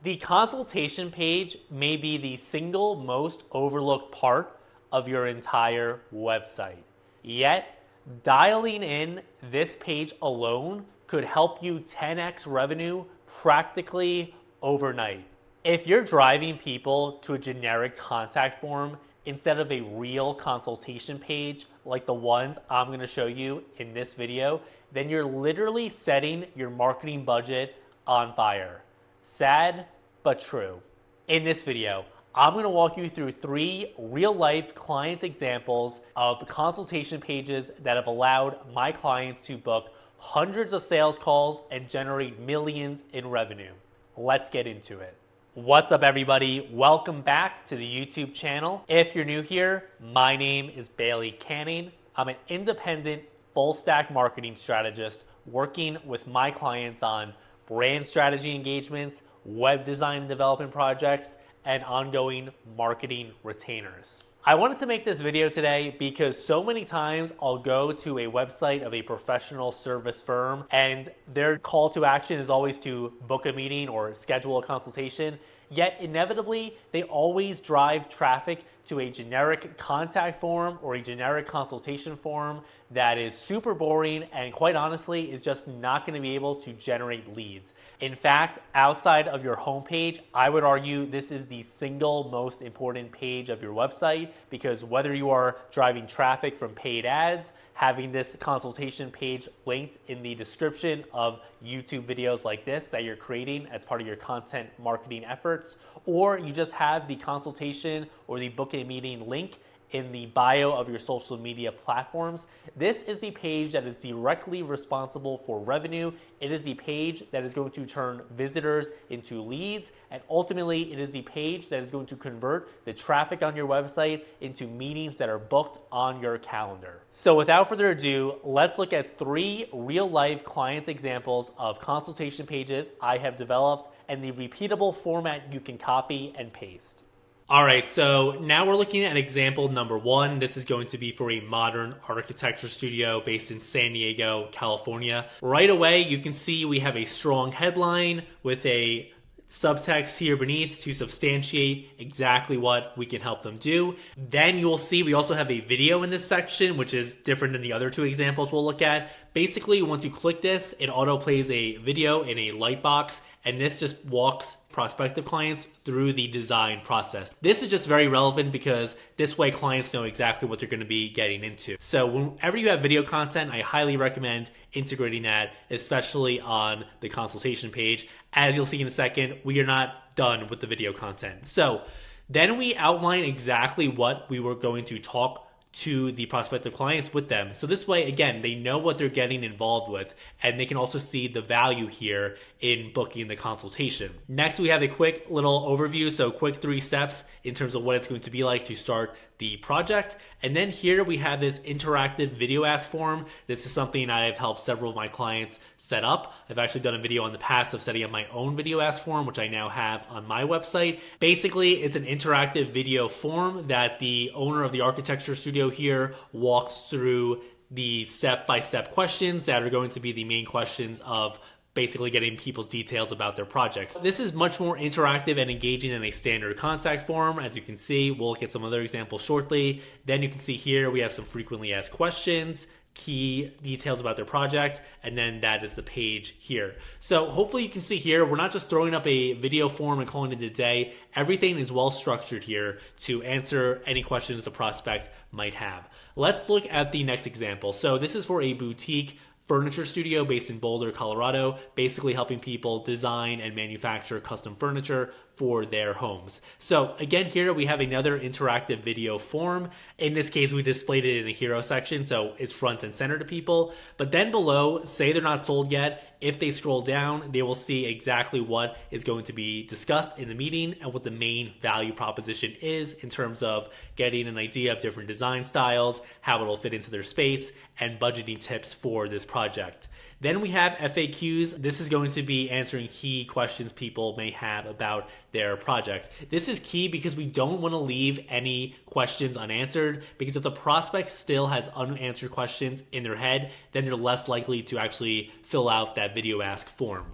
The consultation page may be the single most overlooked part of your entire website. Yet, dialing in this page alone could help you 10x revenue practically overnight. If you're driving people to a generic contact form instead of a real consultation page like the ones I'm going to show you in this video, then you're literally setting your marketing budget on fire. Sad, but true. In this video, I'm going to walk you through 3 real-life client examples of consultation pages that have allowed my clients to book hundreds of sales calls and generate millions in revenue. Let's get into it. What's up, everybody? Welcome back to the YouTube channel. If you're new here, my name is Bailey Canning. I'm an independent full-stack marketing strategist working with my clients on brand strategy engagements, web design and development projects, and ongoing marketing retainers. I wanted to make this video today because so many times I'll go to a website of a professional service firm and their call to action is always to book a meeting or schedule a consultation, yet inevitably they always drive traffic to a generic contact form or a generic consultation form that is super boring and quite honestly is just not going to be able to generate leads. In fact, outside of your homepage, I would argue this is the single most important page of your website because whether you are driving traffic from paid ads, having this consultation page linked in the description of YouTube videos like this that you're creating as part of your content marketing efforts, or you just have the consultation or the book a meeting link in the bio of your social media platforms. This is the page that is directly responsible for revenue. It is the page that is going to turn visitors into leads, and ultimately it is the page that is going to convert the traffic on your website into meetings that are booked on your calendar. So without further ado, let's look at 3 real-life client examples of consultation pages I have developed and the repeatable format you can copy and paste. All right, so now we're looking at example number 1. This is going to be for a modern architecture studio based in San Diego, California. Right away, you can see we have a strong headline with a subtext here beneath to substantiate exactly what we can help them do. Then you'll see we also have a video in this section, which is different than the other 2 examples we'll look at. Basically, once you click this, it auto plays a video in a light box, and this just walks prospective clients through the design process. This is just very relevant because this way clients know exactly what they're going to be getting into. So whenever you have video content, I highly recommend integrating that, especially on the consultation page. As you'll see in a second, we are not done with the video content. So then we outline exactly what we were going to talk to the prospective clients with them. So this way, again, they know what they're getting involved with, and they can also see the value here in booking the consultation. Next, we have a quick little overview, so quick 3 steps in terms of what it's going to be like to start the project. And then here we have this interactive video ask form. This is something I've helped several of my clients set up. I've actually done a video in the past of setting up my own video ask form, which I now have on my website. Basically, it's an interactive video form that the owner of the architecture studio here walks through the step-by-step questions that are going to be the main questions of basically getting people's details about their projects. This is much more interactive and engaging than a standard contact form. As you can see, we'll look at some other examples shortly. Then you can see here we have some frequently asked questions, key details about their project, and then that is the page here. So hopefully you can see here, we're not just throwing up a video form and calling it a day. Everything is well structured here to answer any questions the prospect might have. Let's look at the next example. So this is for a boutique furniture studio based in Boulder, Colorado, basically helping people design and manufacture custom furniture for their homes. So again, here we have another interactive video form. In this case, we displayed it in a hero section, so it's front and center to people. But then below, say they're not sold yet, if they scroll down, they will see exactly what is going to be discussed in the meeting and what the main value proposition is in terms of getting an idea of different design styles, how it'll fit into their space, and budgeting tips for this project. Then we have FAQs. This is going to be answering key questions people may have about their project. This is key because we don't want to leave any questions unanswered, because if the prospect still has unanswered questions in their head, then they're less likely to actually fill out that video ask form.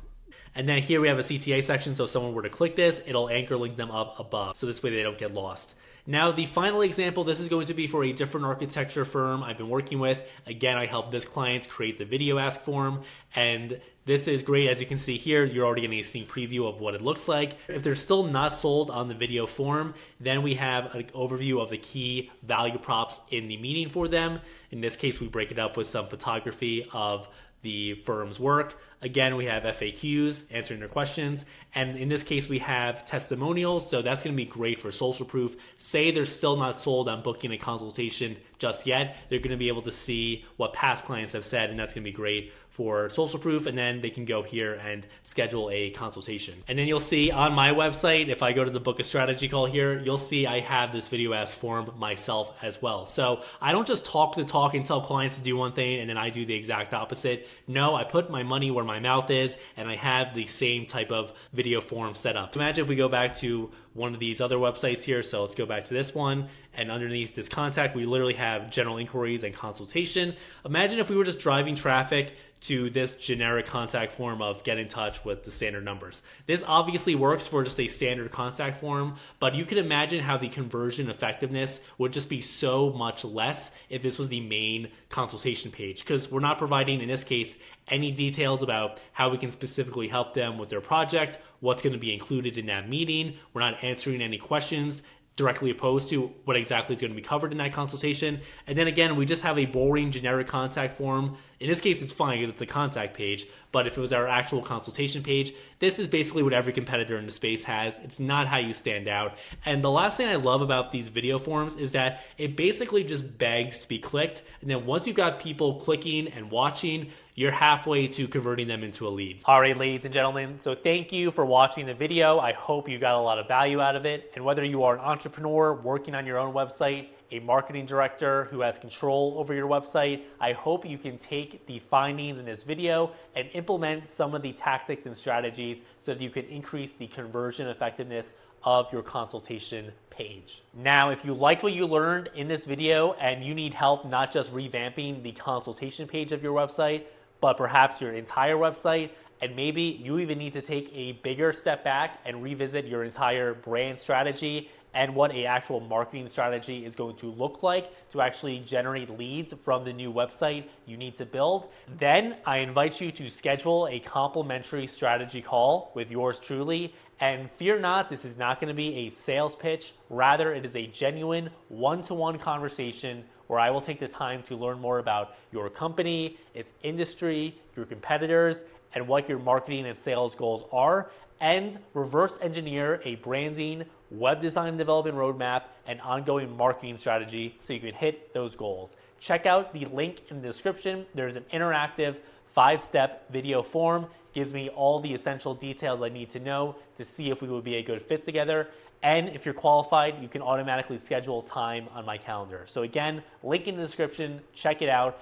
And then here we have a CTA section, so if someone were to click this, it'll anchor link them up above, so this way they don't get lost. Now, the final example, this is going to be for a different architecture firm I've been working with. Again, I help this client create the video ask form, and this is great. As you can see here, you're already getting a sneak preview of what it looks like. If they're still not sold on the video form, then we have an overview of the key value props in the meeting for them. In this case, we break it up with some photography of the firm's work. Again, we have FAQs, answering their questions. And in this case, we have testimonials. So that's going to be great for social proof. Say they're still not sold on booking a consultation just yet. They're going to be able to see what past clients have said, and that's going to be great for social proof. And then they can go here and schedule a consultation. And then you'll see on my website, if I go to the book a strategy call here, you'll see I have this video ask form myself as well. So I don't just talk the talk and tell clients to do one thing and then I do the exact opposite. No, I put my money where my mouth is, and I have the same type of video form set up. Imagine if we go back to one of these other websites here. So let's go back to this one, and underneath this contact, we literally have general inquiries and consultation. Imagine if we were just driving traffic to this generic contact form of get in touch with the standard numbers. This obviously works for just a standard contact form, but you can imagine how the conversion effectiveness would just be so much less if this was the main consultation page, because we're not providing, in this case, any details about how we can specifically help them with their project, what's going to be included in that meeting. We're not answering any questions directly opposed to what exactly is going to be covered in that consultation. And then again, we just have a boring generic contact form. In this case, it's fine because it's a contact page, but if it was our actual consultation page, this is basically what every competitor in the space has. It's not how you stand out. And the last thing I love about these video forms is that it basically just begs to be clicked. And then once you've got people clicking and watching, you're halfway to converting them into a lead. All right, ladies and gentlemen, so thank you for watching the video. I hope you got a lot of value out of it. And whether you are an entrepreneur working on your own website, a marketing director who has control over your website, I hope you can take the findings in this video and implement some of the tactics and strategies so that you can increase the conversion effectiveness of your consultation page. Now, if you liked what you learned in this video and you need help not just revamping the consultation page of your website, but perhaps your entire website, and maybe you even need to take a bigger step back and revisit your entire brand strategy and what an actual marketing strategy is going to look like to actually generate leads from the new website you need to build, then I invite you to schedule a complimentary strategy call with yours truly. And fear not, this is not going to be a sales pitch. Rather, it is a genuine one-to-one conversation where I will take the time to learn more about your company, its industry, your competitors, and what your marketing and sales goals are, and reverse engineer a branding, web design and development roadmap, and ongoing marketing strategy so you can hit those goals. Check out the link in the description. There's an interactive 5-step video form. Gives me all the essential details I need to know to see if we would be a good fit together. And if you're qualified, you can automatically schedule time on my calendar. So again, link in the description, check it out,